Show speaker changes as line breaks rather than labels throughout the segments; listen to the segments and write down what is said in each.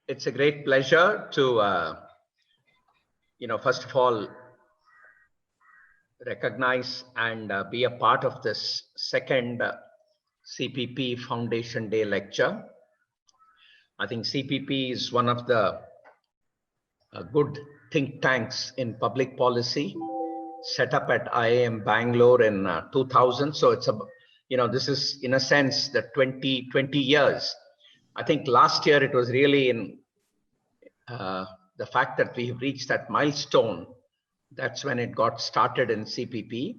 it's a great pleasure to, first of all, recognize and be a part of this second CPP Foundation Day lecture. I think CPP is one of the good think tanks in public policy, set up at IIM Bangalore in 2000. So it's a, this is in a sense the 20 years. I think last year it was really in the fact that we have reached that milestone. That's when it got started in CPP.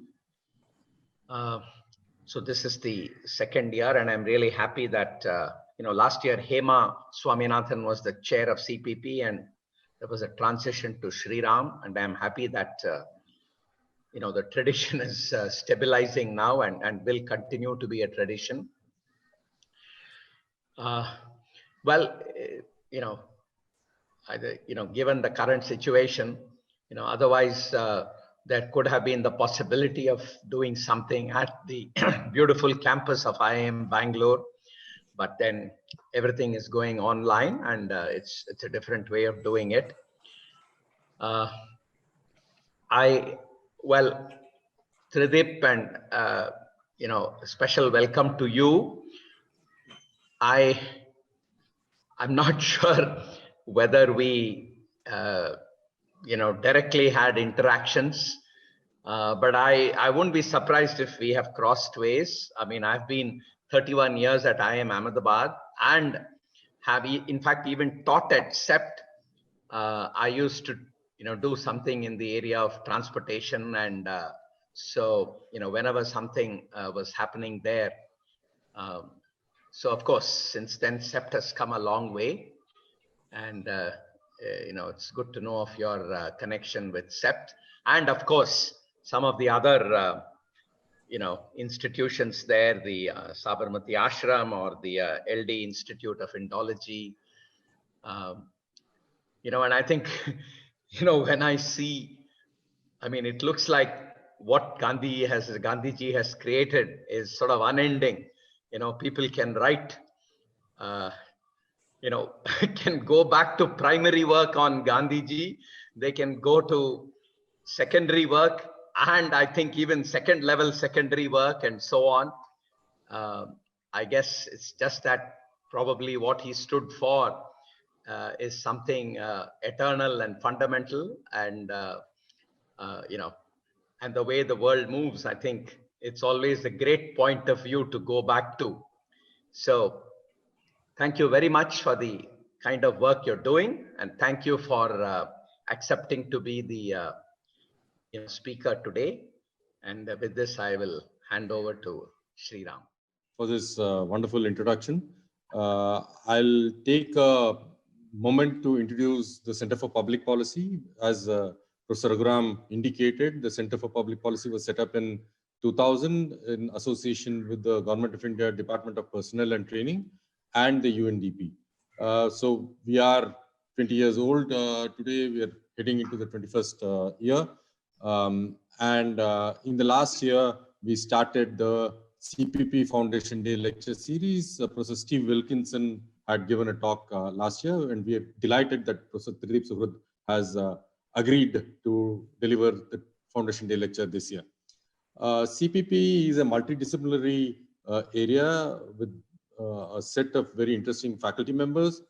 So this is the second year, and I'm really happy that, last year Hema Swaminathan was the chair of CPP, and there was a transition to Sri Ram, and I'm happy that, the tradition is stabilizing now and will continue to be a tradition. Given the current situation, otherwise there could have been the possibility of doing something at the beautiful campus of IIM Bangalore, but then everything is going online, and it's a different way of doing it. Tridip, and special welcome to you. I'm not sure whether we directly had interactions, but I wouldn't be surprised if we have crossed ways. I mean, I've been 31 years at IIM Ahmedabad and have in fact even taught at CEPT. I used to do something in the area of transportation, and so whenever something was happening there, so of course since then CEPT has come a long way, and it's good to know of your connection with CEPT, and of course some of the other institutions there, the Sabarmati Ashram or the LD Institute of Indology, and I think when I see, I mean, it looks like what Gandhiji has created is sort of unending. People can write, can go back to primary work on Gandhiji, they can go to secondary work, and I think even second level secondary work and so on. I guess it's just that probably what he stood for is something eternal and fundamental, and and the way the world moves, I think it's always a great point of view to go back to. So thank you very much for the kind of work you're doing, and thank you for accepting to be the speaker today. And with this, I will hand over to Sri Ram.
For this wonderful introduction. I'll take a moment to introduce the Center for Public Policy. As Professor Raghuram indicated, the Center for Public Policy was set up in 2000 in association with the Government of India Department of Personnel and Training and the UNDP. So we are 20 years old today. We are heading into the 21st year. In the last year, we started the CPP Foundation Day lecture series. Professor Steve Wilkinson had given a talk last year, and we are delighted that Professor Tridip Suhrud has agreed to deliver the Foundation Day lecture this year. CPP is a multidisciplinary area with a set of very interesting faculty members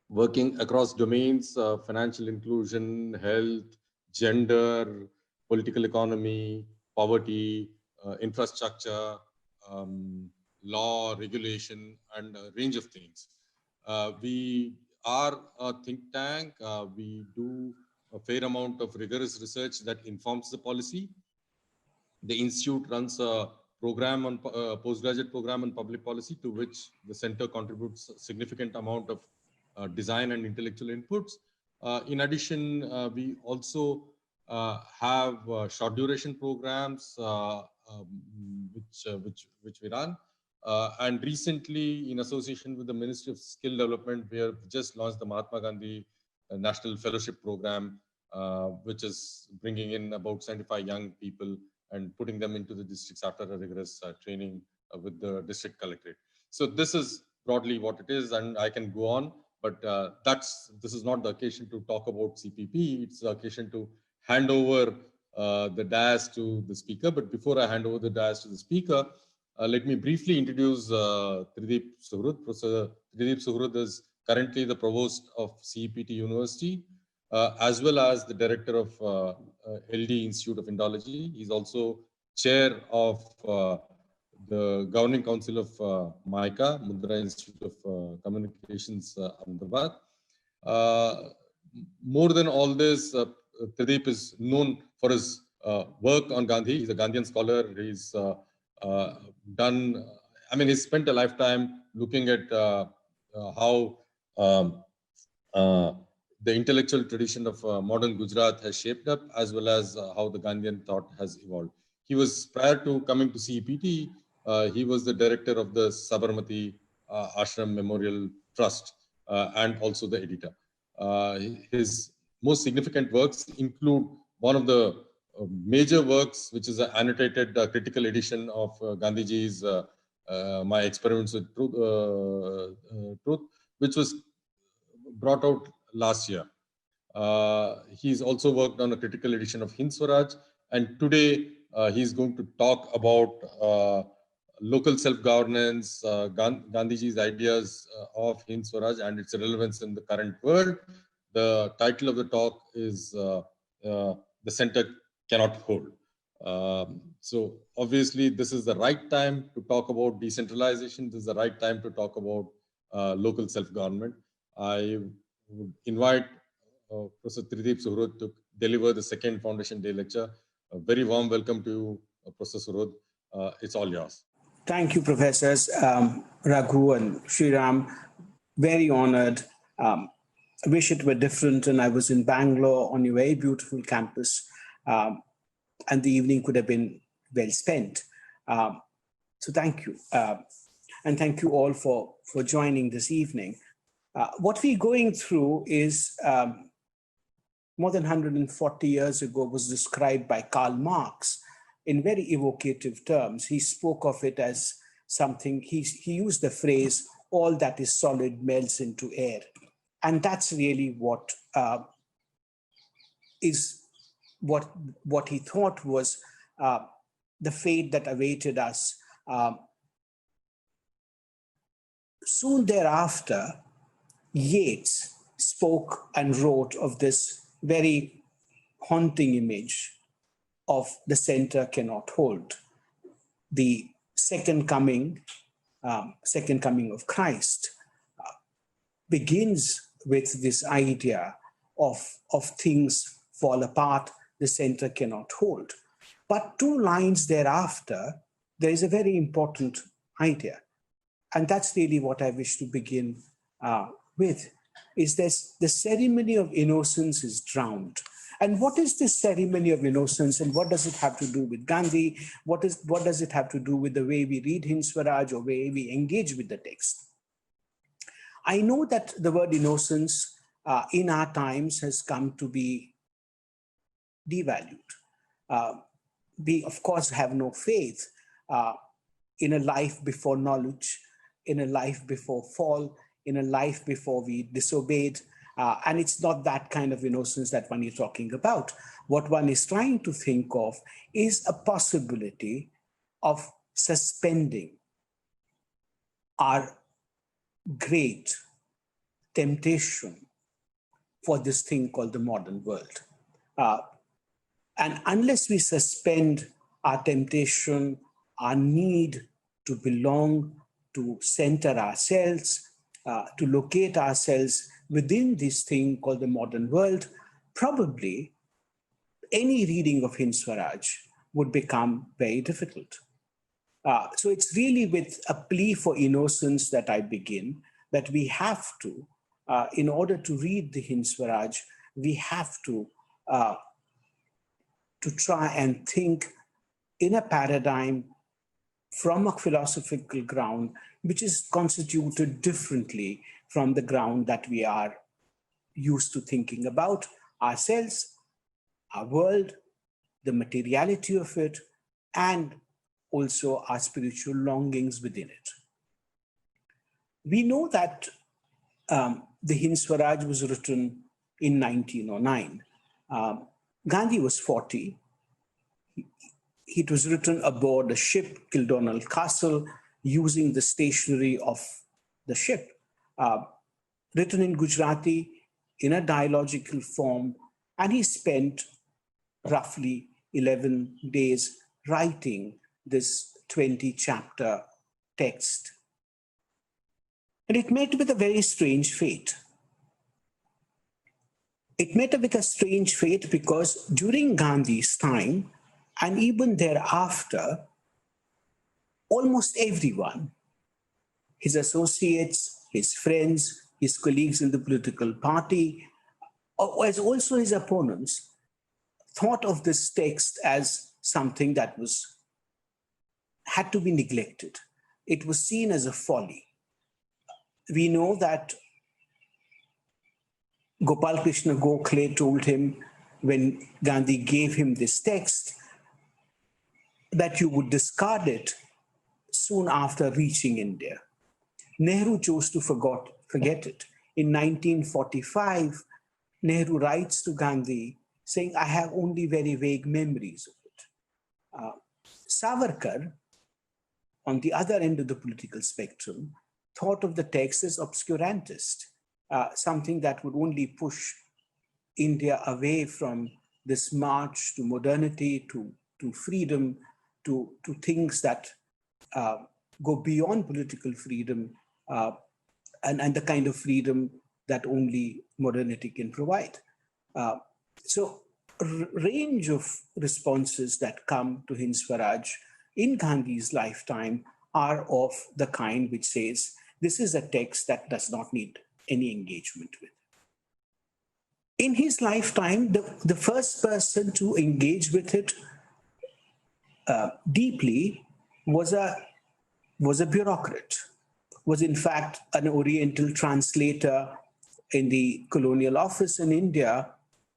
working across domains, financial inclusion, health, gender, political economy, poverty, infrastructure, law, regulation, and a range of things. We are a think tank. We do a fair amount of rigorous research that informs the policy. The institute runs a program on postgraduate program on public policy, to which the center contributes a significant amount of design and intellectual inputs. In addition, we also have short duration programs which we run. And recently, in association with the Ministry of Skill Development, we have just launched the Mahatma Gandhi National Fellowship Program, which is bringing in about 75 young people and putting them into the districts after a rigorous training with the district collectorate. So this is broadly what it is, and I can go on, But this is not the occasion to talk about CPP. It's the occasion to hand over the dais to the speaker. But before I hand over the dais to the speaker, let me briefly introduce Tridip Suhrud. Professor Tridip Suhrud is currently the provost of CEPT University, as well as the director of LD Institute of Indology. He's also chair of the governing council of MICA, Mudra Institute of Communications, Ahmedabad. More than all this, Tridip is known for his work on Gandhi. He's a Gandhian scholar. He's he's spent a lifetime looking at how the intellectual tradition of modern Gujarat has shaped up, as well as how the Gandhian thought has evolved. He was, prior to coming to CEPT, he was the director of the Sabarmati Ashram Memorial Trust and also the editor. His most significant works include one of the major works, which is an annotated critical edition of Gandhiji's My Experiments with Truth, which was brought out last year. He's also worked on a critical edition of Hind Swaraj, and today he's going to talk about local self-governance, Gandhiji's ideas of Hind Swaraj and its relevance in the current world. The title of the talk is The Center Cannot Hold. So obviously this is the right time to talk about decentralization. This is the right time to talk about local self-government. I would invite Professor Tridip Suhrud to deliver the second Foundation Day lecture. A very warm welcome to you, Professor Suhrud. It's all yours.
Thank you, Professors Raghu and Sriram. Very honored. I wish it were different and I was in Bangalore on your very beautiful campus, and the evening could have been well spent. So thank you. And thank you all for joining this evening. What we're going through is more than 140 years ago was described by Karl Marx in very evocative terms. He spoke of it as something, he used the phrase, all that is solid melts into air. And that's really what he thought was the fate that awaited us. Soon thereafter, Yeats spoke and wrote of this very haunting image of the center cannot hold. The second coming of Christ begins with this idea of things fall apart, the center cannot hold. But 2 lines thereafter, there is a very important idea. And that's really what I wish to begin with, is this: the ceremony of innocence is drowned. And what is this ceremony of innocence, and what does it have to do with Gandhi? What does it have to do with the way we read Hind Swaraj or way we engage with the text? I know that the word innocence in our times has come to be devalued. We, of course, have no faith in a life before knowledge, in a life before fall, in a life before we disobeyed. And it's not that kind of innocence that one is talking about. What one is trying to think of is a possibility of suspending our great temptation for this thing called the modern world. And unless we suspend our temptation, our need to belong, to center ourselves, to locate ourselves within this thing called the modern world, probably any reading of Hind Swaraj would become very difficult. So it's really with a plea for innocence that I begin, that we have to, in order to read the Hind Swaraj, we have to try and think in a paradigm from a philosophical ground, which is constituted differently from the ground that we are used to thinking about ourselves, our world, the materiality of it, and also our spiritual longings within it. We know that the Hind Swaraj was written in 1909. Gandhi was 40. It was written aboard a ship, Kildonal Castle, using the stationery of the ship. Written in Gujarati in a dialogical form, and he spent roughly 11 days writing this 20-chapter text. And it met with a very strange fate. It met with a strange fate because during Gandhi's time, and even thereafter, almost everyone, his associates, his friends, his colleagues in the political party, as also his opponents, thought of this text as something that had to be neglected. It was seen as a folly. We know that Gopal Krishna Gokhale told him when Gandhi gave him this text that you would discard it soon after reaching India. Nehru chose to forget it. In 1945, Nehru writes to Gandhi saying, I have only very vague memories of it. Savarkar, on the other end of the political spectrum, thought of the text as obscurantist, something that would only push India away from this march to modernity, to freedom, to things that go beyond political freedom and the kind of freedom that only modernity can provide. So range of responses that come to Hind Swaraj in Gandhi's lifetime are of the kind which says, this is a text that does not need any engagement with. In his lifetime, the first person to engage with it deeply was a bureaucrat, was in fact an Oriental translator in the colonial office in India,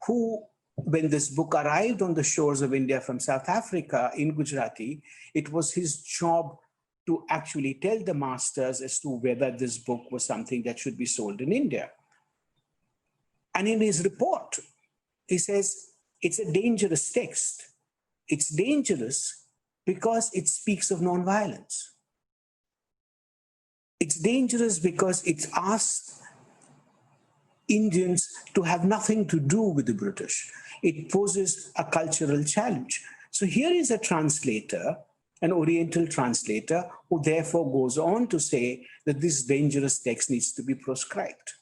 who, when this book arrived on the shores of India from South Africa in Gujarati, it was his job to actually tell the masters as to whether this book was something that should be sold in India. And in his report, he says, it's a dangerous text. It's dangerous because it speaks of nonviolence. It's dangerous because it asks Indians to have nothing to do with the British. It poses a cultural challenge. So here is a translator, an Oriental translator, who therefore goes on to say that this dangerous text needs to be proscribed.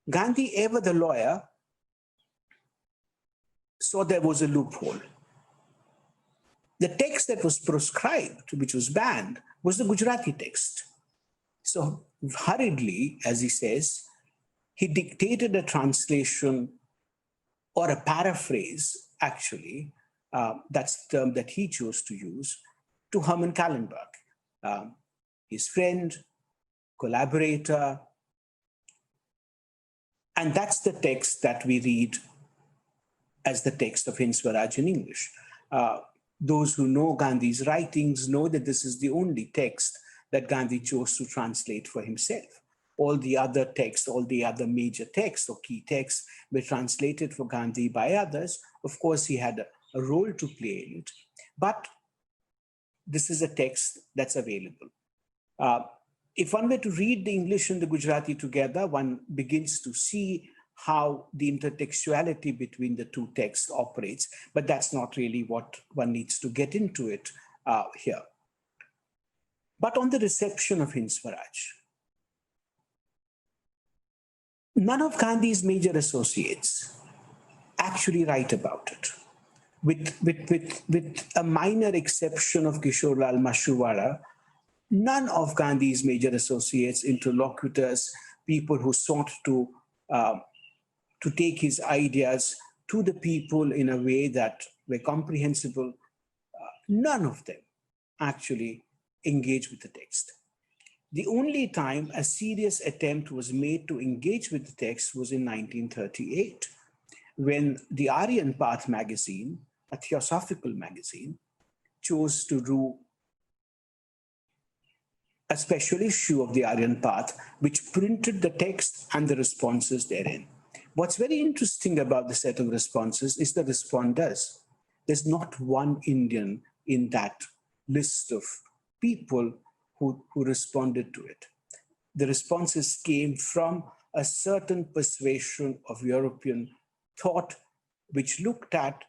Gandhi, ever the lawyer, saw there was a loophole. The text that was proscribed, which was banned, was the Gujarati text. So hurriedly, as he says, he dictated a translation or a paraphrase, actually, that's the term that he chose to use, to Herman Kallenbach, his friend, collaborator. And that's the text that we read as the text of Hind Swaraj in English. Those who know Gandhi's writings know that this is the only text that Gandhi chose to translate for himself. All the other texts, all the other major texts or key texts were translated for Gandhi by others. Of course, he had a role to play in it, but this is a text that's available. If one were to read the English and the Gujarati together, one begins to see how the intertextuality between the two texts operates, but that's not really what one needs to get into it here. But on the reception of Hind Swaraj, none of Gandhi's major associates actually write about it, with a minor exception of Kishorlal Mashruwala. None of Gandhi's major associates, interlocutors, people who sought to take his ideas to the people in a way that were comprehensible, none of them actually engage with the text. The only time a serious attempt was made to engage with the text was in 1938, when the Aryan Path magazine, a theosophical magazine, chose to do a special issue of the Aryan Path, which printed the text and the responses therein. What's very interesting about the set of responses is the responders. There's not one Indian in that list of people who responded to it. The responses came from a certain persuasion of European thought, which looked at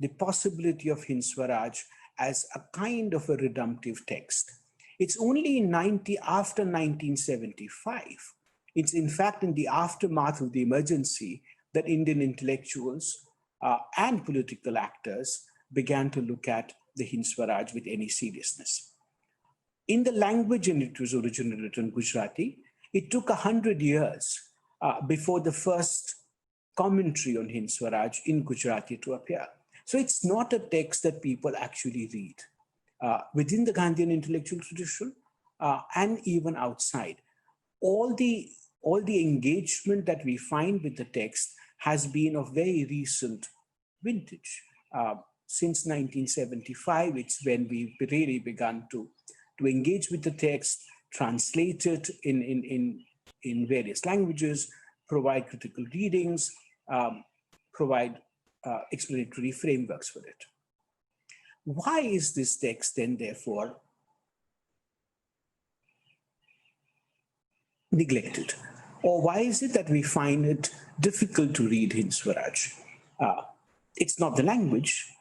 the possibility of Hind Swaraj as a kind of a redemptive text. It's only after 1975, it's in fact in the aftermath of the emergency that Indian intellectuals and political actors began to look at the Hind Swaraj with any seriousness. In the language in it was originally written Gujarati, it took 100 years before the first commentary on Hind Swaraj in Gujarati to appear. So it's not a text that people actually read within the Gandhian intellectual tradition and even outside. All the engagement that we find with the text has been of very recent vintage. Since 1975, it's when we've really begun to engage with the text, translate it in various languages, provide critical readings, provide explanatory frameworks for it. Why is this text then, therefore, neglected? Or why is it that we find it difficult to read Hind Swaraj? It's not the language.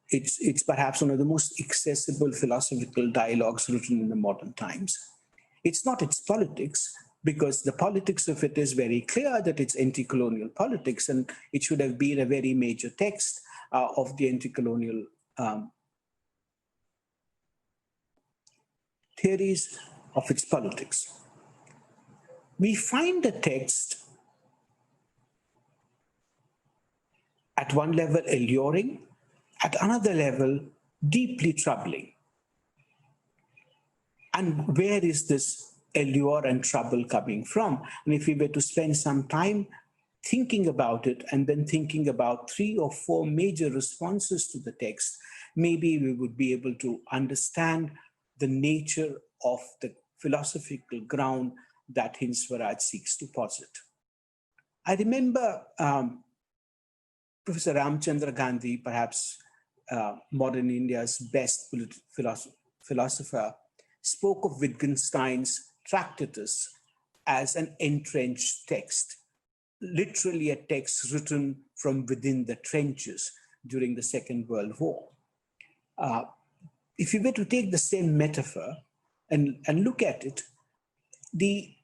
It's perhaps one of the most accessible philosophical dialogues written in the modern times. It's not its politics, because the politics of it is very clear that it's anti-colonial politics, and it should have been a very major text of the anti-colonial theories of its politics. We find the text at one level alluring, at another level deeply troubling. And where is this allure and trouble coming from? And if we were to spend some time thinking about it and then thinking about 3 or 4 major responses to the text, maybe we would be able to understand the nature of the philosophical ground that Hind Swaraj seeks to posit. I remember Professor Ramchandra Gandhi, perhaps modern India's best philosopher, spoke of Wittgenstein's Tractatus as an entrenched text, literally a text written from within the trenches during the Second World War. If you were to take the same metaphor and look at it, the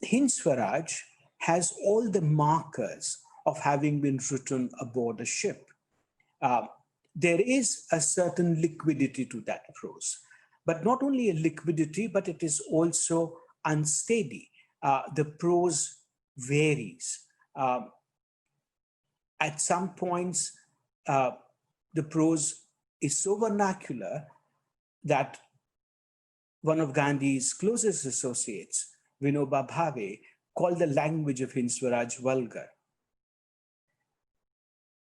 Hind Swaraj has all the markers of having been written aboard a ship. There is a certain liquidity to that prose, but not only a liquidity, but it is also unsteady. The prose varies. At some points, the prose is so vernacular that one of Gandhi's closest associates, Vinoba Bhave, called the language of Hind Swaraj vulgar.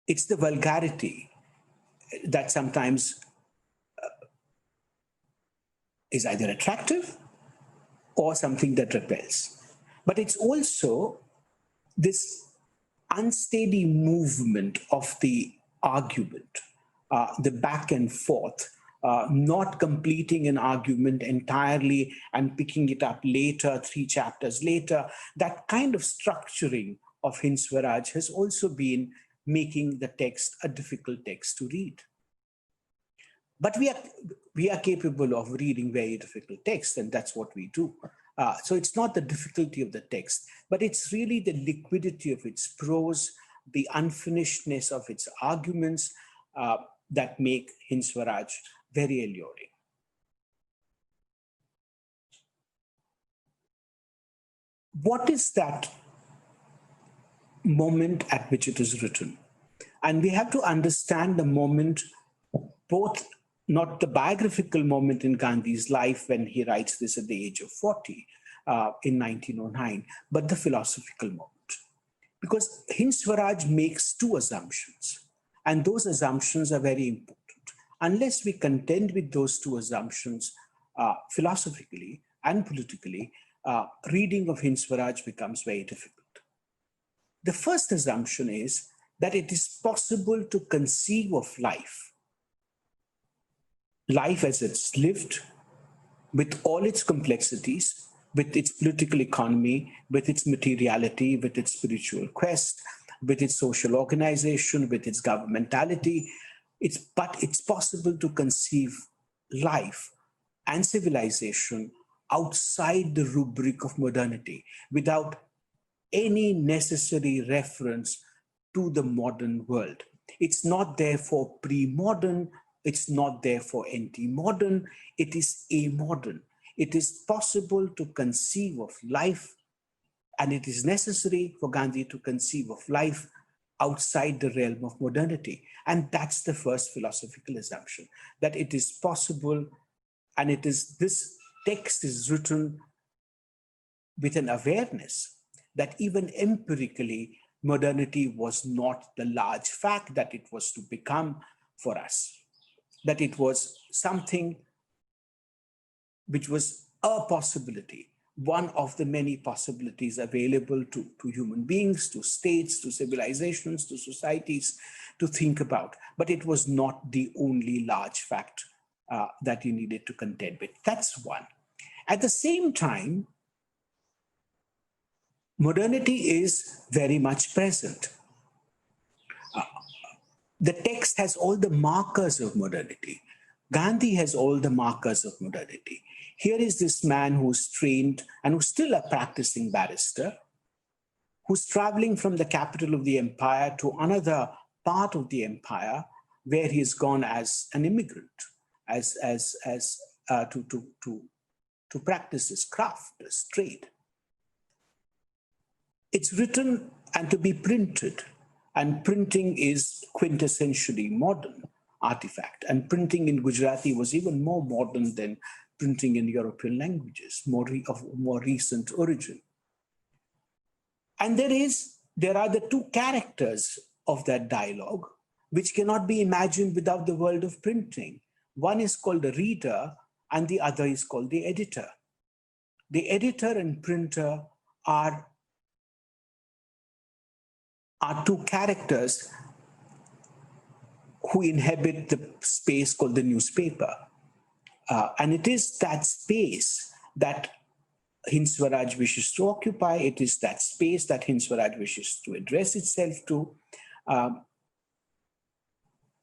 It's the vulgarity that sometimes is either attractive or something that repels. But it's also this unsteady movement of the argument, the back and forth, not completing an argument entirely and picking it up later, 3 chapters later. That kind of structuring of Hind Swaraj has also been making the text a difficult text to read. But we are capable of reading very difficult text, and that's what we do. So it's not the difficulty of the text, but it's really the liquidity of its prose, the unfinishedness of its arguments that make Hind Swaraj very alluring. What is that moment at which it is written? And we have to understand the moment, both not the biographical moment in Gandhi's life when he writes this at the age of 40 in 1909, but the philosophical moment. Because Hind Swaraj makes 2 assumptions, and those assumptions are very important. Unless we contend with those 2 assumptions philosophically, and politically, reading of Hind Swaraj becomes very difficult. The first assumption is that it is possible to conceive of life as it's lived, with all its complexities, with its political economy, with its materiality, with its spiritual quest, with its social organization, with its governmentality. But it's possible to conceive life and civilization outside the rubric of modernity, without any necessary reference to the modern world. It's not therefore pre-modern, it's not therefore anti-modern, it is amodern. It is possible to conceive of life, and it is necessary for Gandhi to conceive of life outside the realm of modernity. And that's the first philosophical assumption, that it is possible, and this text is written with an awareness that even empirically, modernity was not the large fact that it was to become for us, that it was something which was a possibility, one of the many possibilities available to human beings, to states, to civilizations, to societies to think about. But it was not the only large fact that you needed to contend with. That's one. At the same time, modernity is very much present. The text has all the markers of modernity. Gandhi has all the markers of modernity. Here is this man who's trained and who's still a practicing barrister, who's traveling from the capital of the empire to another part of the empire where he's gone as an immigrant, to practice his craft, his trade. It's written and to be printed, and printing is quintessentially modern artifact. And printing in Gujarati was even more modern than printing in European languages, of more recent origin. And there are the two characters of that dialogue, which cannot be imagined without the world of printing. One is called the reader, and the other is called the editor. The editor and printer are two characters who inhabit the space called the newspaper. And it is that space that Hind Swaraj wishes to occupy. It is that space that Hind Swaraj wishes to address itself to.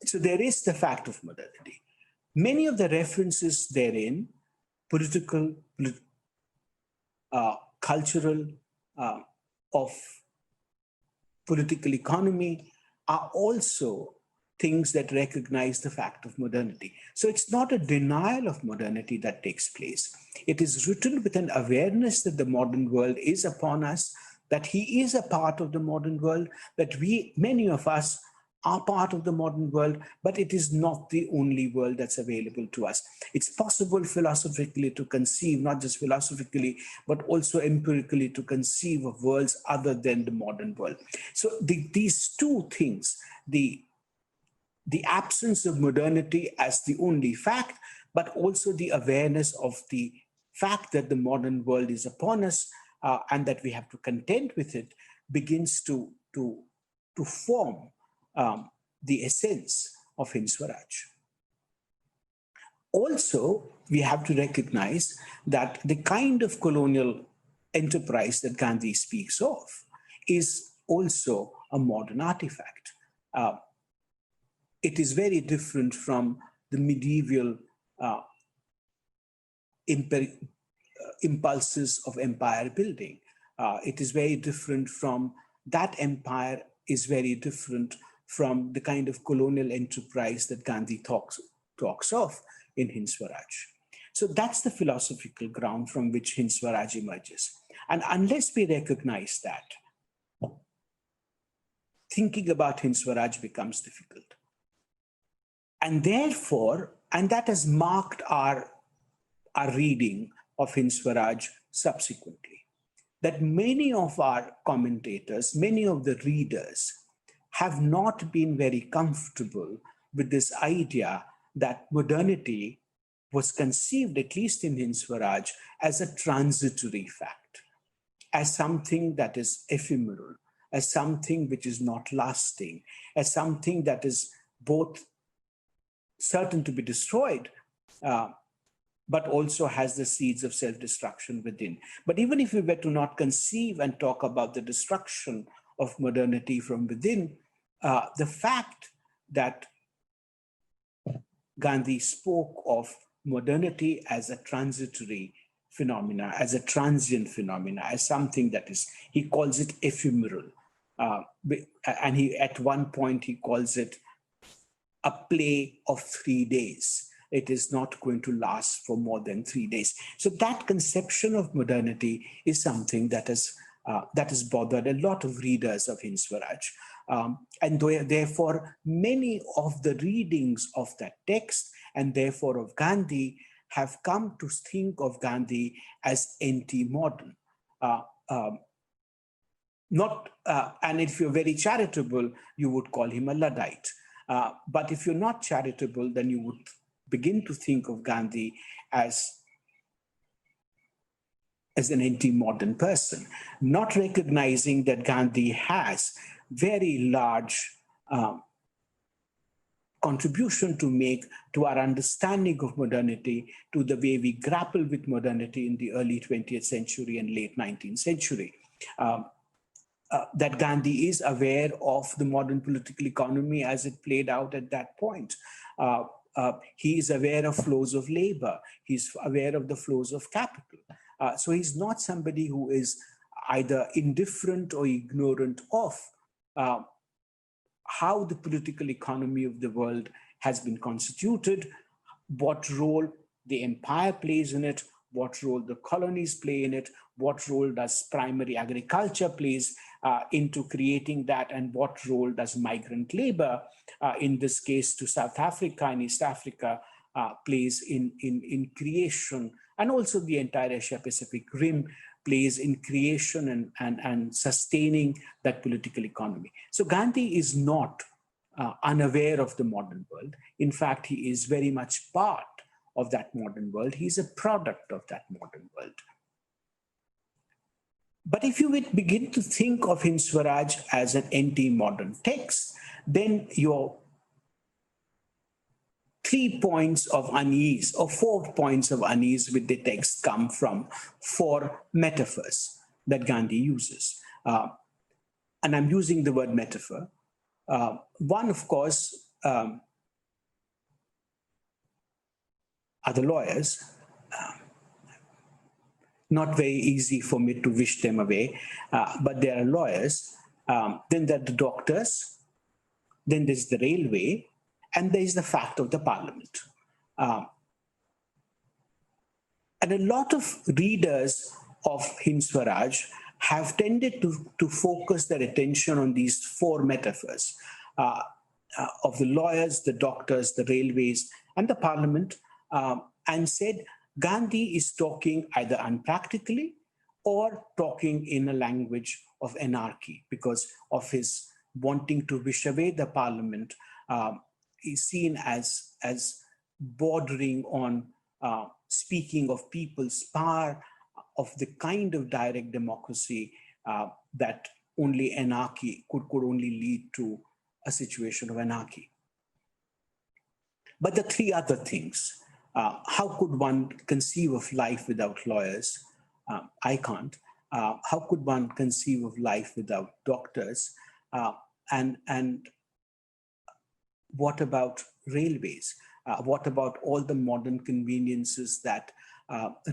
So there is the fact of modernity. Many of the references therein, political, cultural, of political economy, are also things that recognize the fact of modernity. So it's not a denial of modernity that takes place. It is written with an awareness that the modern world is upon us, that he is a part of the modern world, that many of us are part of the modern world, but it is not the only world that's available to us. It's possible philosophically to conceive, not just philosophically, but also empirically to conceive of worlds other than the modern world. So these two things, the absence of modernity as the only fact, but also the awareness of the fact that the modern world is upon us and that we have to contend with it, begins to form the essence of Hind Swaraj. Also, we have to recognize that the kind of colonial enterprise that Gandhi speaks of is also a modern artifact. It is very different from the medieval impulses of empire building. It is very different from that empire, is very different from the kind of colonial enterprise that Gandhi talks of in Hind Swaraj. So that's the philosophical ground from which Hind Swaraj emerges. And unless we recognize that, thinking about Hind Swaraj becomes difficult. And therefore, and that has marked our reading of Hind Swaraj subsequently, that many of our commentators, many of the readers have not been very comfortable with this idea that modernity was conceived, at least in Hind Swaraj, as a transitory fact, as something that is ephemeral, as something which is not lasting, as something that is both certain to be destroyed, but also has the seeds of self-destruction within. But even if we were to not conceive and talk about the destruction of modernity from within, the fact that Gandhi spoke of modernity as a transitory phenomena, as a transient phenomena, as something that is, he calls it ephemeral. And he, at one point, he calls it a play of 3 days. It is not going to last for more than 3 days. So that conception of modernity is something that has bothered a lot of readers of Hind Swaraj. And therefore, many of the readings of that text, and therefore of Gandhi, have come to think of Gandhi as anti-modern. And if you're very charitable, you would call him a Luddite. But if you're not charitable, then you would begin to think of Gandhi as an anti-modern person, not recognizing that Gandhi has very large contribution to make to our understanding of modernity, to the way we grapple with modernity in the early 20th century and late 19th century. That Gandhi is aware of the modern political economy as it played out at that point. He is aware of flows of labor. He's aware of the flows of capital. So he's not somebody who is either indifferent or ignorant of how the political economy of the world has been constituted, what role the empire plays in it, what role the colonies play in it, what role does primary agriculture plays into creating that, and what role does migrant labor, in this case to South Africa and East Africa, plays in creation, and also the entire Asia-Pacific Rim plays in creation and sustaining that political economy. So Gandhi is not unaware of the modern world. In fact, he is very much part of that modern world. He's a product of that modern world. But if you would begin to think of Hind Swaraj as an anti-modern text, then your 3 points of unease, or 4 points of unease with the text, come from 4 metaphors that Gandhi uses. And I'm using the word metaphor. One, of course, are the lawyers. Not very easy for me to wish them away, but there are lawyers. Then there are the doctors. Then there's the railway. And there is the fact of the parliament. And a lot of readers of Hind Swaraj have tended to focus their attention on these 4 metaphors of the lawyers, the doctors, the railways, and the parliament, and said Gandhi is talking either unpractically or talking in a language of anarchy because of his wanting to wish away the parliament. Is seen as bordering on speaking of people's power, of the kind of direct democracy that only anarchy could only lead to a situation of anarchy. But the 3 other things, how could one conceive of life without lawyers? I can't. How could one conceive of life without doctors? And what about railways? What about all the modern conveniences that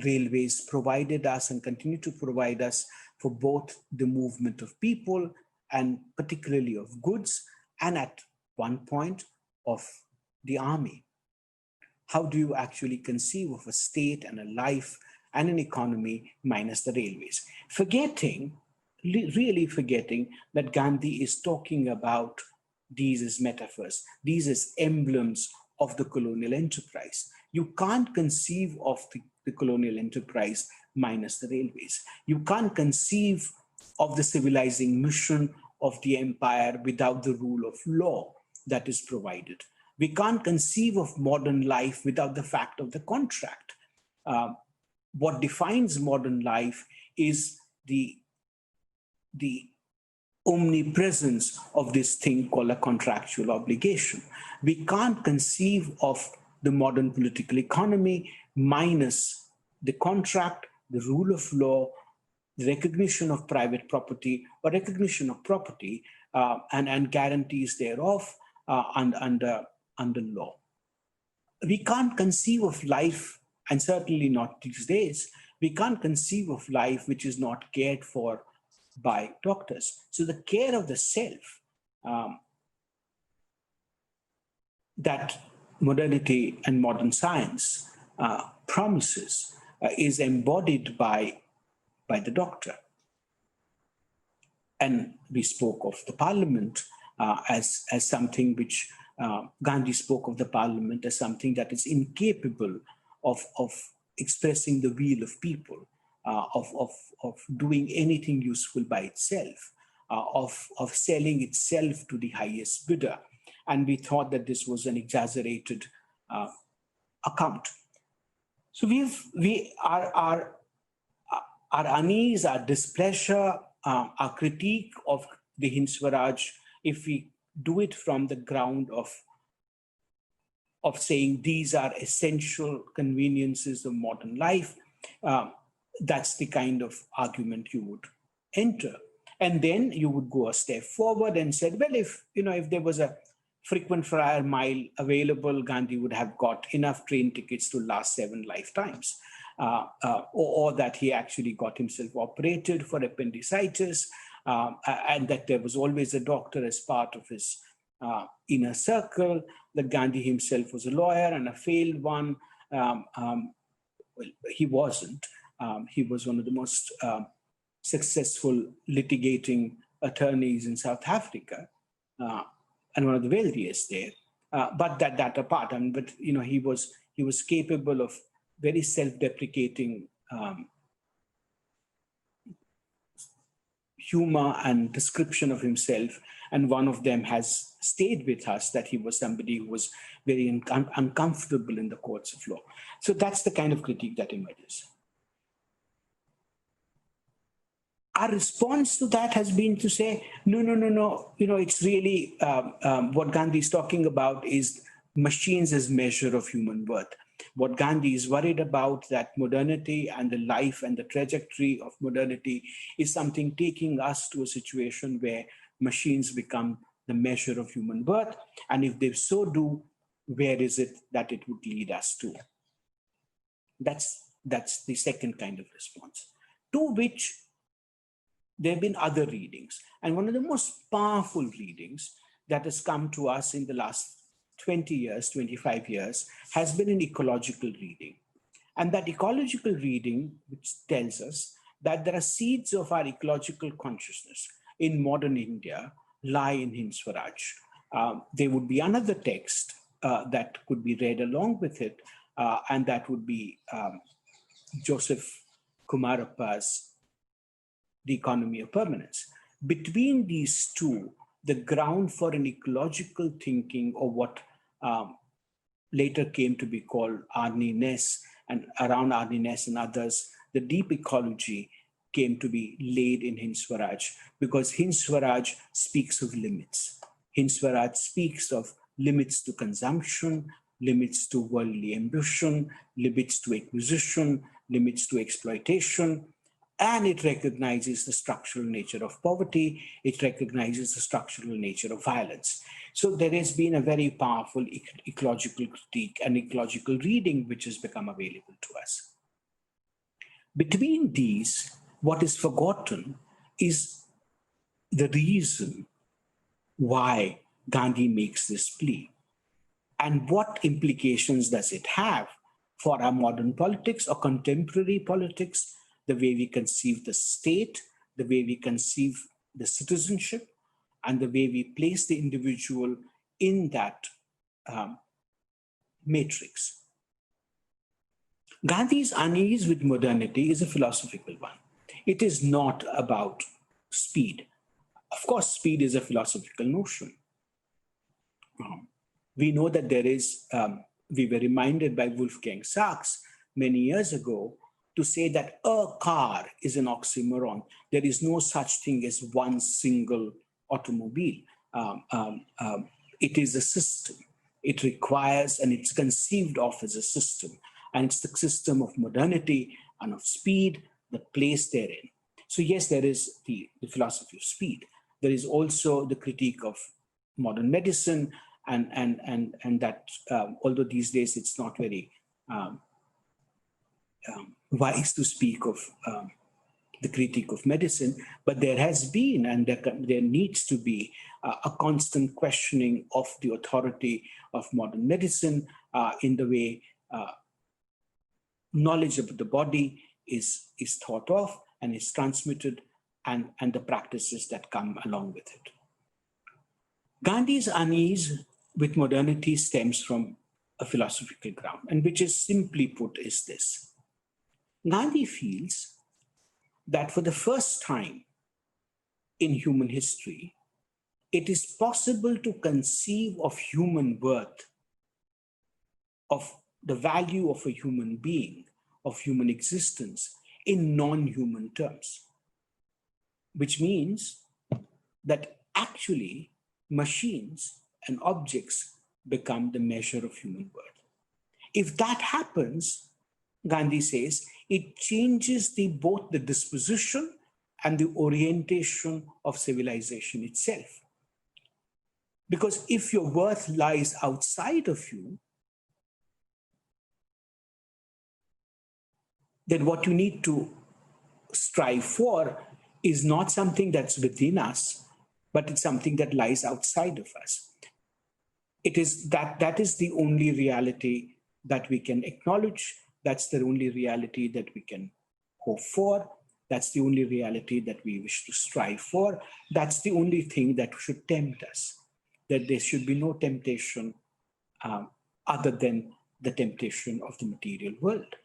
railways provided us and continue to provide us for both the movement of people and particularly of goods, and at one point of the army? How do you actually conceive of a state and a life and an economy minus the railways? Really forgetting that Gandhi is talking about these as metaphors, these as emblems of the colonial enterprise. You can't conceive of the colonial enterprise minus the railways. You can't conceive of the civilizing mission of the empire without the rule of law that is provided. We can't conceive of modern life without the fact of the contract. What defines modern life is the omnipresence of this thing called a contractual obligation. We can't conceive of the modern political economy minus the contract, the rule of law, the recognition of private property or recognition of property and guarantees thereof under law. We can't conceive of life, and certainly not these days, we can't conceive of life which is not cared for by doctors. So the care of the self that modernity and modern science promises is embodied by the doctor. And we spoke of the parliament as something which Gandhi spoke of the parliament as something that is incapable of expressing the will of people, of doing anything useful by itself, of selling itself to the highest bidder. And we thought that this was an exaggerated account. So our unease, our displeasure, our critique of the Hind Swaraj, if we do it from the ground of saying these are essential conveniences of modern life, that's the kind of argument you would enter. And then you would go a step forward and said, well, if there was a frequent flyer mile available, Gandhi would have got enough train tickets to last 7 lifetimes. Or that he actually got himself operated for appendicitis, and that there was always a doctor as part of his inner circle, that Gandhi himself was a lawyer and a failed one. Well, he wasn't. He was one of the most successful litigating attorneys in South Africa, and one of the wealthiest there. But that apart, but he was capable of very self-deprecating humor and description of himself. And one of them has stayed with us, that he was somebody who was very uncomfortable in the courts of law. So that's the kind of critique that emerges. Our response to that has been to say, no. It's really what Gandhi is talking about is machines as measure of human worth. What Gandhi is worried about, that modernity and the life and the trajectory of modernity is something taking us to a situation where machines become the measure of human worth. And if they so do, where is it that it would lead us to? That's the second kind of response, to which there have been other readings. And one of the most powerful readings that has come to us in the last 20 years, 25 years, has been an ecological reading. And that ecological reading, which tells us that there are seeds of our ecological consciousness in modern India, lie in Hind Swaraj. There would be another text that could be read along with it, and that would be Joseph Kumarappa's The Economy of Permanence. Between these two, the ground for an ecological thinking, or what later came to be called Unease, and around Unease and others, the deep ecology came to be laid in Hind Swaraj, because Hind Swaraj speaks of limits. Hind Swaraj speaks of limits to consumption, limits to worldly ambition, limits to acquisition, limits to exploitation. And it recognizes the structural nature of poverty. It recognizes the structural nature of violence. So there has been a very powerful ecological critique and ecological reading which has become available to us. Between these, what is forgotten is the reason why Gandhi makes this plea. And what implications does it have for our modern politics or contemporary politics, the way we conceive the state, the way we conceive the citizenship, and the way we place the individual in that matrix. Gandhi's unease with modernity is a philosophical one. It is not about speed. Of course, speed is a philosophical notion. We know that there is, we were reminded by Wolfgang Sachs many years ago to say that a car is an oxymoron. There is no such thing as one single automobile. It is a system. It requires, and it's conceived of as a system. And it's the system of modernity and of speed, the place therein. So yes, there is the philosophy of speed. There is also the critique of modern medicine, and that although these days it's not very wise to speak of the critique of medicine, but there has been and there needs to be a constant questioning of the authority of modern medicine in the way knowledge of the body is thought of and is transmitted, and the practices that come along with it. Gandhi's unease with modernity stems from a philosophical ground, and which is simply put is this. Gandhi feels that for the first time in human history, it is possible to conceive of human worth, of the value of a human being, of human existence in non-human terms, which means that actually machines and objects become the measure of human worth. If that happens, Gandhi says, it changes both the disposition and the orientation of civilization itself. Because if your worth lies outside of you, then what you need to strive for is not something that's within us, but it's something that lies outside of us. It is that is the only reality that we can acknowledge. That's the only reality that we can hope for. That's the only reality that we wish to strive for. That's the only thing that should tempt us. That there should be no temptation other than the temptation of the material world.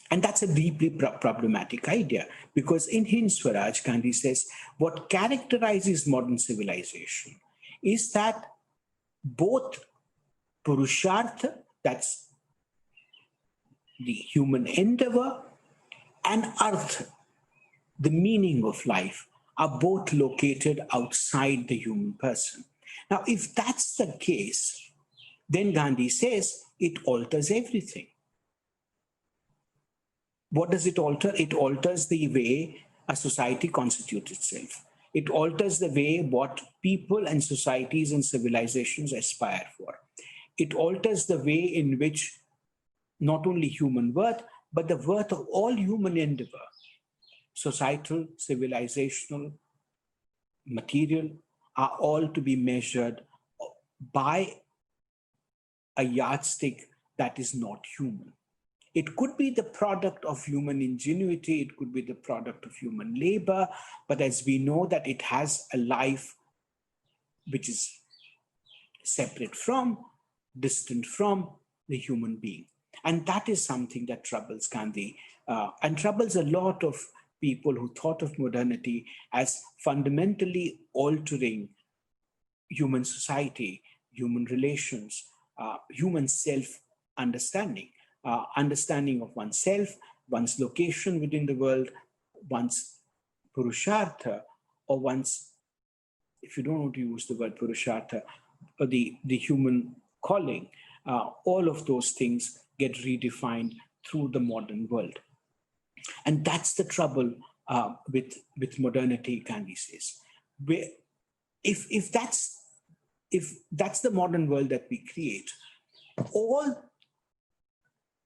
And that's a deeply problematic idea, because in Hind Swaraj, Gandhi says, what characterizes modern civilization is that both Purushartha, that's the human endeavor, and Artha, the meaning of life, are both located outside the human person. Now, if that's the case, then Gandhi says it alters everything. What does it alter? It alters the way a society constitutes itself. It alters the way what people and societies and civilizations aspire for. It alters the way in which not only human worth, but the worth of all human endeavor, societal, civilizational, material, are all to be measured by a yardstick that is not human. It could be the product of human ingenuity, it could be the product of human labor, but as we know that it has a life which is separate from, distant from the human being. And that is something that troubles Gandhi and troubles a lot of people who thought of modernity as fundamentally altering human society, human relations, human self-understanding. Understanding of oneself, one's location within the world, one's Purushartha, or one's, if you don't want to use the word Purushartha, or the human calling, all of those things get redefined through the modern world. And that's the trouble with modernity, Gandhi says. If that's the modern world that we create,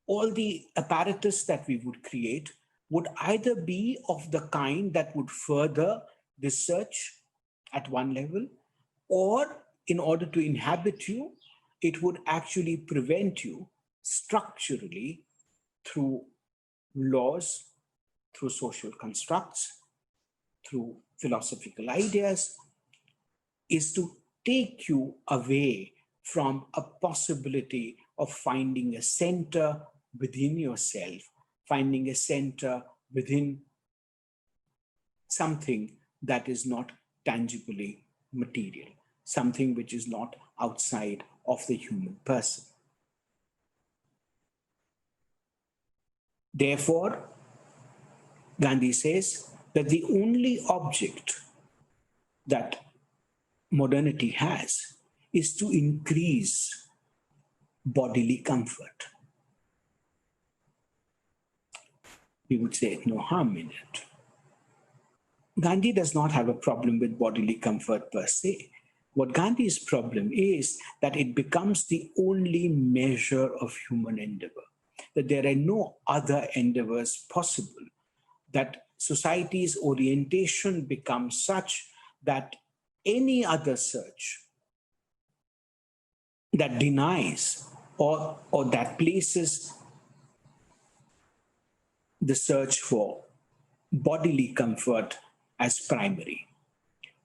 all the apparatus that we would create would either be of the kind that would further research at one level, or in order to inhabit you, it would actually prevent you structurally through laws, through social constructs, through philosophical ideas, is to take you away from a possibility of finding a center within yourself, finding a center within something that is not tangibly material, something which is not outside of the human person. Therefore, Gandhi says that the only object that modernity has is to increase bodily comfort. We would say no harm in it. Gandhi does not have a problem with bodily comfort per se. What Gandhi's problem is that it becomes the only measure of human endeavor, that there are no other endeavors possible, that society's orientation becomes such that any other search that denies or that places the search for bodily comfort as primary.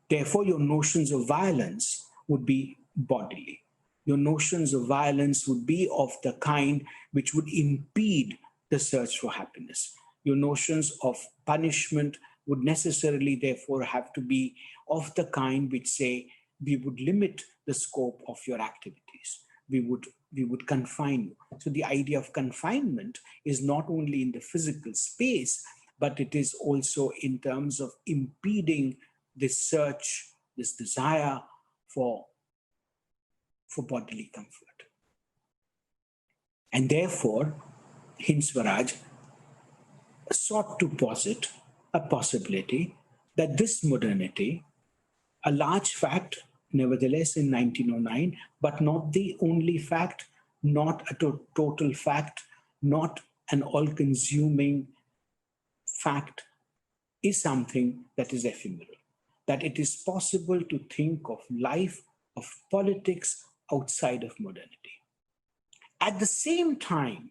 Therefore, your notions of violence would be bodily. Your notions of violence would be of the kind which would impede the search for happiness. Your notions of punishment would necessarily, therefore, have to be of the kind which say, we would limit the scope of your activities. We would confine you. So the idea of confinement is not only in the physical space, but it is also in terms of impeding this search, this desire for bodily comfort. And therefore, Hind Swaraj sought to posit a possibility that this modernity, a large fact, nevertheless, in 1909, but not the only fact, not a total fact, not an all-consuming fact, is something that is ephemeral, that it is possible to think of life, of politics outside of modernity. At the same time,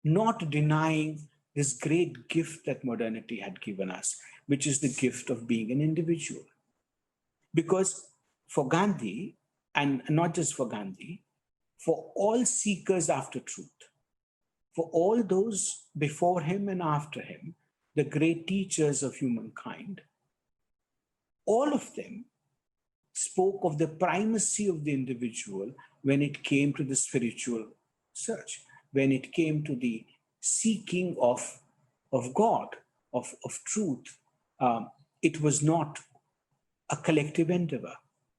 not denying this great gift that modernity had given us, which is the gift of being an individual. Because for Gandhi, and not just for Gandhi, for all seekers after truth, for all those before him and after him, the great teachers of humankind, all of them spoke of the primacy of the individual when it came to the spiritual search, when it came to the seeking of God, of truth. It was not a collective endeavor.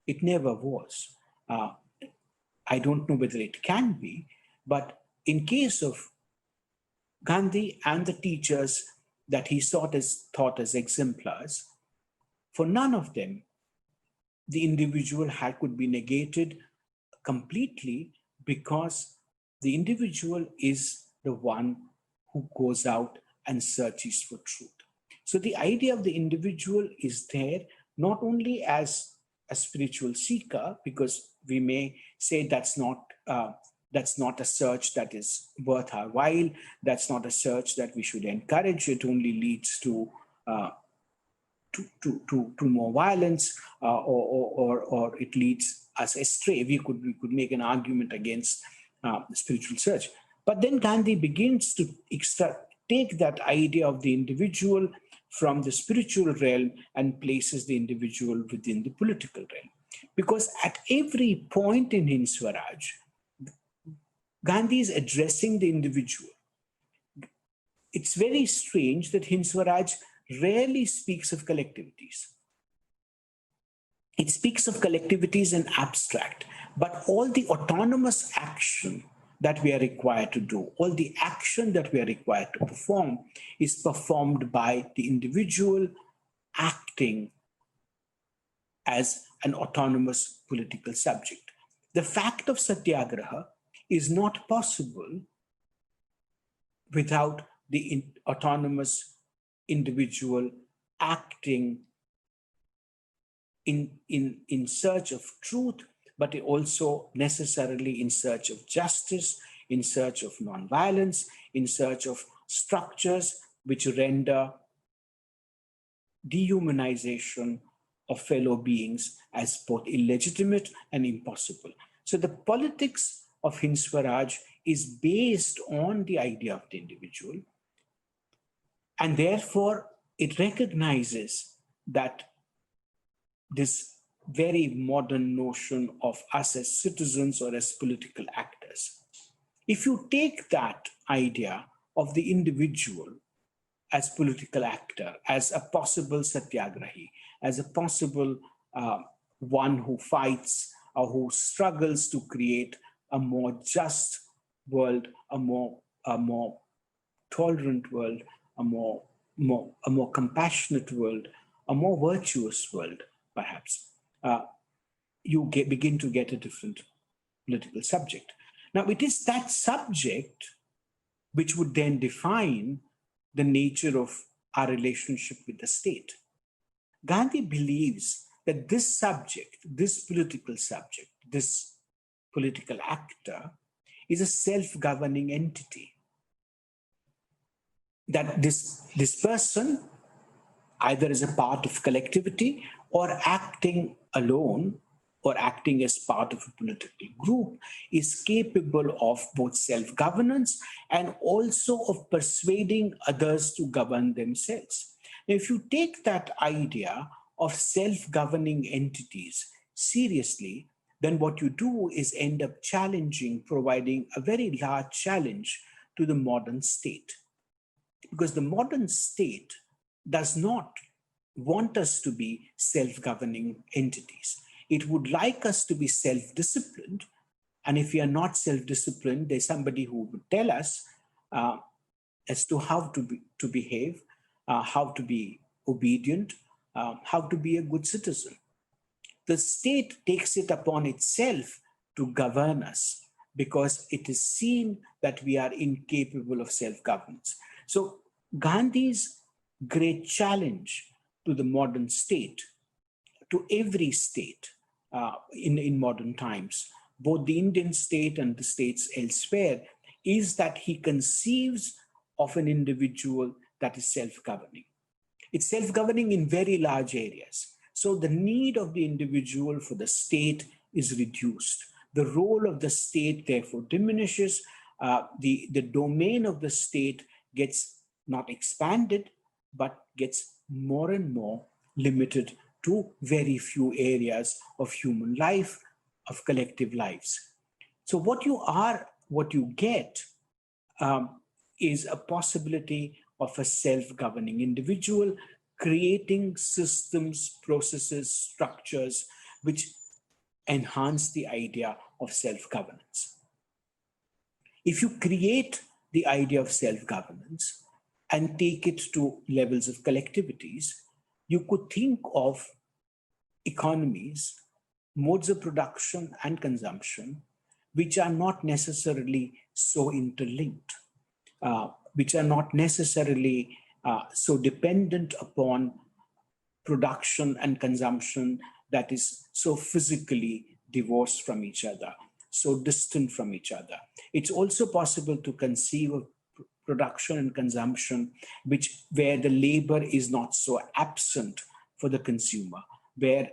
It never was. I don't know whether it can be, but in case of Gandhi and the teachers that he thought as exemplars, for none of them, the individual could be negated completely, because the individual is the one who goes out and searches for truth. So the idea of the individual is there not only as a spiritual seeker, because we may say that's not a search that is worth our while, that's not a search that we should encourage, it only leads to more violence, or it leads us astray. We could make an argument against spiritual search. But then Gandhi begins to take that idea of the individual from the spiritual realm and places the individual within the political realm. Because at every point in Hind Swaraj, Gandhi is addressing the individual. It's very strange that Hind Swaraj rarely speaks of collectivities. It speaks of collectivities in abstract, but all the autonomous action that we are required to do, all the action that we are required to perform, is performed by the individual acting as an autonomous political subject. The fact of satyagraha is not possible without the autonomous individual acting in search of truth, but also necessarily in search of justice, in search of non-violence, in search of structures which render dehumanization of fellow beings as both illegitimate and impossible. So the politics of Hind Swaraj is based on the idea of the individual, and therefore it recognizes that this very modern notion of us as citizens or as political actors. If you take that idea of the individual as political actor, as a possible satyagrahi, as a possible one who fights or who struggles to create a more just world, a more tolerant world, a more compassionate world, a more virtuous world, perhaps, you begin to get a different political subject. Now, it is that subject which would then define the nature of our relationship with the state. Gandhi believes that this subject, this political subject, this political actor is a self-governing entity. That this person, either as a part of collectivity or acting alone or acting as part of a political group, is capable of both self-governance and also of persuading others to govern themselves. Now, if you take that idea of self-governing entities seriously, then what you do is end up providing a very large challenge to the modern state. Because the modern state does not want us to be self-governing entities. It would like us to be self-disciplined. And if we are not self-disciplined, there's somebody who would tell us as to how to behave, how to be obedient, how to be a good citizen. The state takes it upon itself to govern us because it is seen that we are incapable of self-governance. So Gandhi's great challenge to the modern state, to every state in modern times, both the Indian state and the states elsewhere, is that he conceives of an individual that is self-governing. It's self-governing in very large areas. So the need of the individual for the state is reduced. The role of the state therefore diminishes. The domain of the state gets not expanded, but gets more and more limited to very few areas of human life, of collective lives. So what you get is a possibility of a self-governing individual creating systems, processes, structures which enhance the idea of self-governance. If you create the idea of self-governance and take it to levels of collectivities, you could think of economies, modes of production and consumption, which are not necessarily so interlinked, which are not necessarily so dependent upon production and consumption that is so physically divorced from each other, so distant from each other. It's also possible to conceive of production and consumption where the labor is not so absent for the consumer, where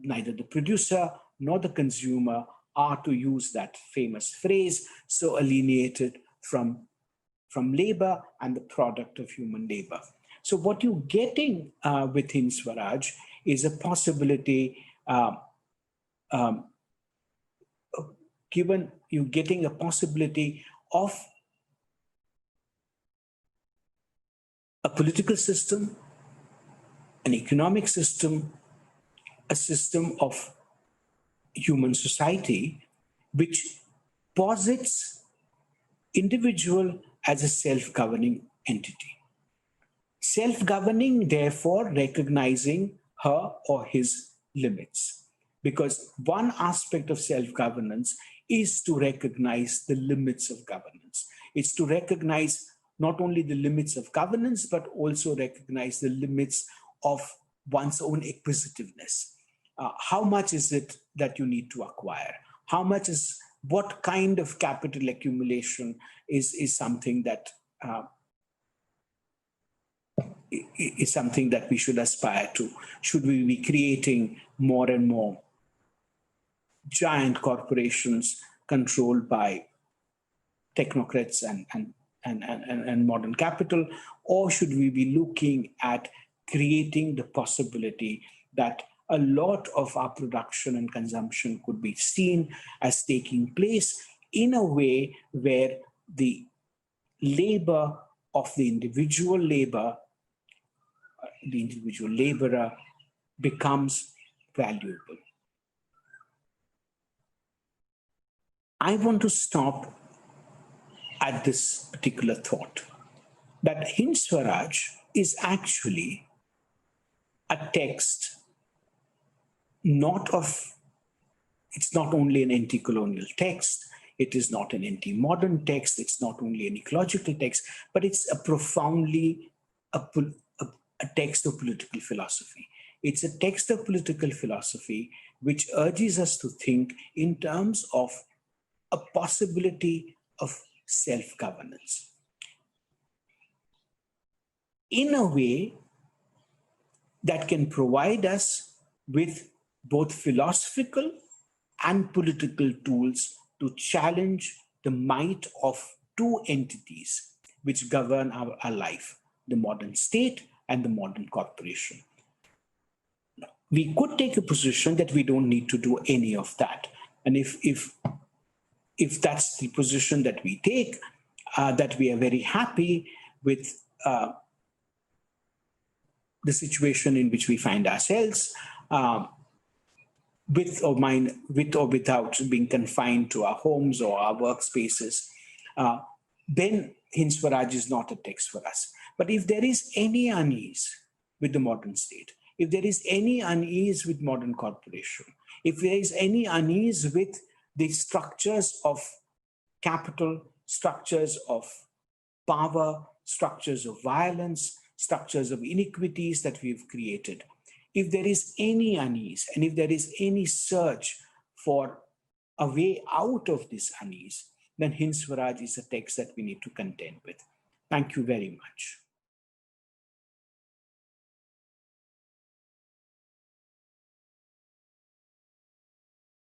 neither the producer nor the consumer are, to use that famous phrase, so alienated from labor and the product of human labor. So what you're getting within Swaraj is a possibility, given you're getting a possibility of a political system, an economic system, a system of human society, which posits individual as a self-governing entity. Self-governing, therefore, recognizing her or his limits. Because one aspect of self-governance is to recognize the limits of governance. It's to recognize not only the limits of governance, but also recognize the limits of one's own acquisitiveness. How much is it that you need to acquire? What kind of capital accumulation is something that is something that we should aspire to? Should we be creating more and more giant corporations controlled by technocrats and modern capital? Or should we be looking at creating the possibility that a lot of our production and consumption could be seen as taking place in a way where the labor of the individual laborer becomes valuable. I want to stop at this particular thought that Hind Swaraj is actually a text it's not only an anti-colonial text, it is not an anti-modern text, it's not only an ecological text, but it's a profoundly a text of political philosophy. It's a text of political philosophy which urges us to think in terms of a possibility of self-governance in a way that can provide us with both philosophical and political tools to challenge the might of two entities which govern our life, the modern state and the modern corporation. We could take a position that we don't need to do any of that. And if that's the position that we take, that we are very happy with the situation in which we find ourselves, with or without being confined to our homes or our workspaces, then Hind Swaraj is not a text for us. But if there is any unease with the modern state, if there is any unease with modern corporation, if there is any unease with the structures of capital, structures of power, structures of violence, structures of inequities that we've created, if there is any unease and if there is any search for a way out of this unease, then Hind Swaraj is a text that we need to contend with. Thank you very much.